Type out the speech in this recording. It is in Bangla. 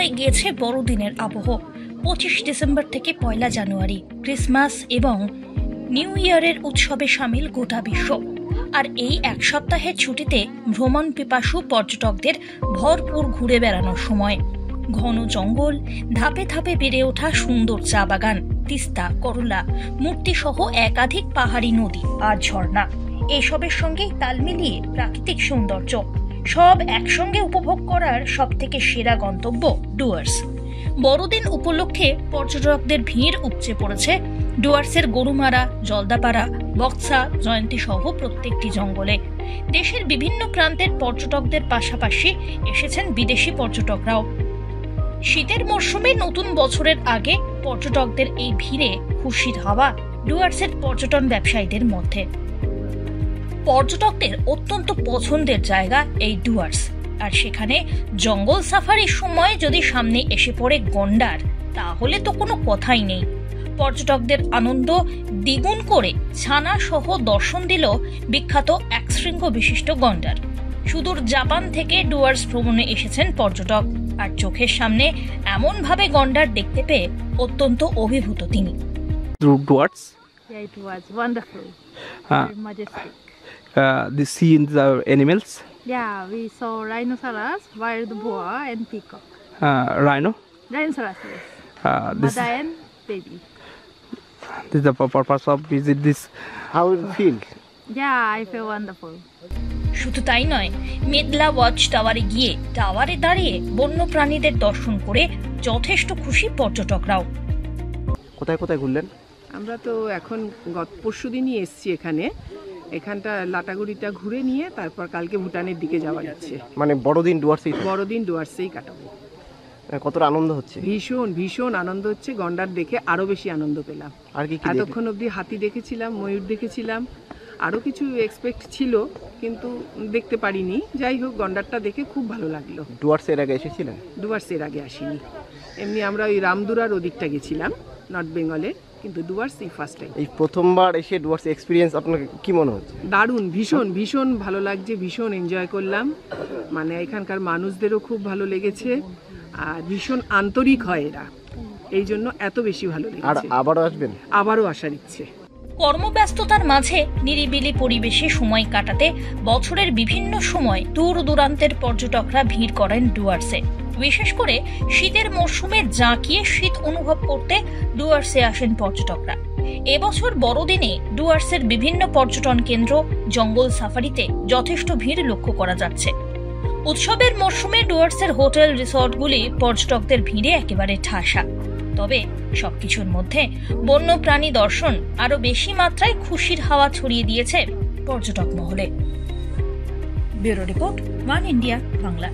হয়ে গিয়েছে বড়দিনের আবহ। 25 ডিসেম্বর থেকে 1 জানুয়ারি ক্রিসমাস এবং নিউ ইয়ারের উৎসবে সামিল গোটা বিশ্ব। আর এই এক সপ্তাহের ছুটিতে ভ্রমণ পিপাসু পর্যটকদের ভরপুর ঘুরে বেড়ানোর সময়। ঘন জঙ্গল, ধাপে ধাপে বেড়ে ওঠা সুন্দর চা বাগান, তিস্তা, করলা, মূর্তি সহ একাধিক পাহাড়ি নদী আর ঝর্ণা, এসবের সঙ্গেই তাল মিলিয়ে প্রাকৃতিক সৌন্দর্য সব একসঙ্গে উপভোগ করার সবথেকে সেরা গন্তব্য ডুয়ার্স। বড়দিন উপলক্ষে পর্যটকদের ভিড় উপচে পড়েছে ডুয়ার্সের গরুমারা, জলদাপাড়া, বক্সা, জয়ন্তী সহ প্রত্যেকটি জঙ্গলে। দেশের বিভিন্ন প্রান্তের পর্যটকদের পাশাপাশি এসেছেন বিদেশি পর্যটকরাও। শীতের মরশুমে নতুন বছরের আগে পর্যটকদের এই ভিড়ে খুশির হাওয়া ডুয়ার্সের পর্যটন ব্যবসায়ীদের মধ্যে। পর্যটকদের অত্যন্ত পছন্দের জায়গা এই ডুয়ার্স, আর সেখানে জঙ্গল সাফারির সময় যদি সামনে এসে পড়ে গন্ডার, তাহলে তো কোনো কথাই নেই। পর্যটকদের আনন্দ দ্বিগুণ করে ছানা সহ দর্শন দিল বিখ্যাত এক শৃঙ্গ বিশিষ্ট গন্ডার। সুদূর জাপান থেকে ডুয়ার্স ভ্রমণে এসেছেন পর্যটক, আর চোখের সামনে এমন ভাবে গন্ডার দেখতে পেয়ে অত্যন্ত অভিভূত তিনি। Duars? Yeah, it was wonderful. Very majestic. The scenes are animals. Yeah, we saw rhinoceros, wild boar, and peacock. Rhino. Rhinoceros, yes. This Mother and baby. is the purpose of visit this. How it feel? Yeah, I feel wonderful. শুধু তাই নয়, মেদলা ওয়াচ টাওয়ারে গিয়ে টাওয়ারে দাঁড়িয়ে বন্য প্রাণীদের দর্শন করে যথেষ্ট খুশি পর্যটকরাও। কোথায় কোথায় ঘুরলেন? আমরা তো এখন পরশুদিনই এসছি এখানটা লাটাগুড়িটা ঘুরে নিয়ে তারপর কালকে ভুটানের দিকে যাওয়ার ইচ্ছে। মানে বড়দিন ডুয়ার্সেই কাটাবো। কতটা আনন্দ হচ্ছে? ভীষণ আনন্দ হচ্ছে। গন্ডার দেখে আরো বেশি আনন্দ পেলাম। আর কি এতক্ষণ অবধি হাতি দেখেছিলাম, ময়ূর দেখেছিলাম, আরো কিছু এক্সপেক্ট ছিল কিন্তু দেখতে পারিনি। যাই হোক, গন্ডারটা দেখে খুব ভালো লাগলো। ডুয়ার্সের আগে এসেছিলেন? ডুয়ার্সের আগে আসিনি, এমনি আমরা ওই রামদুরার ওদিকটা গেছিলাম নর্থ বেঙ্গলে, কিন্তু ডুয়ার্স এই ফার্স্ট টাইম। এই প্রথমবার এসে ডুয়ার্স এক্সপিরিয়েন্স আপনার কি মনে হচ্ছে? দারুণ, ভীষণ ভালো লাগছে, ভীষণ এনজয় করলাম। মানে এখানকার মানুষদেরও খুব ভালো লেগেছে, আর ভীষণ আন্তরিক হয় এরা, এই জন্য এত বেশি ভালো লেগেছে। আর আবারও আসবেন? আবারও আসার ইচ্ছে। কর্মব্যস্ততার মাঝে নিরিবিলি পরিবেশে সময় কাটাতে বছরের বিভিন্ন সময় দূর দূরান্তের পর্যটকরা ভিড় করেন ডুয়ার্সে। বিশেষ করে শীতের মরশুমে জাঁকিয়ে শীত অনুভব করতে ডুয়ার্সে আসেন পর্যটকরা। এবছর বড়দিনে ডুয়ার্সের বিভিন্ন পর্যটন কেন্দ্র, জঙ্গল সাফারিতে যথেষ্ট ভিড় লক্ষ্য করা যাচ্ছে। উৎসবের মরশুমে ডুয়ার্সের হোটেল রিসর্টগুলি পর্যটকদের ভিড়ে একেবারে ঠাসা। তবে সবকিছুর মধ্যে বন্য প্রাণী দর্শন আরো বেশি মাত্রায় খুশির হাওয়া ছড়িয়ে দিয়েছে পর্যটক মহলে। Bureau report, one India Bangla.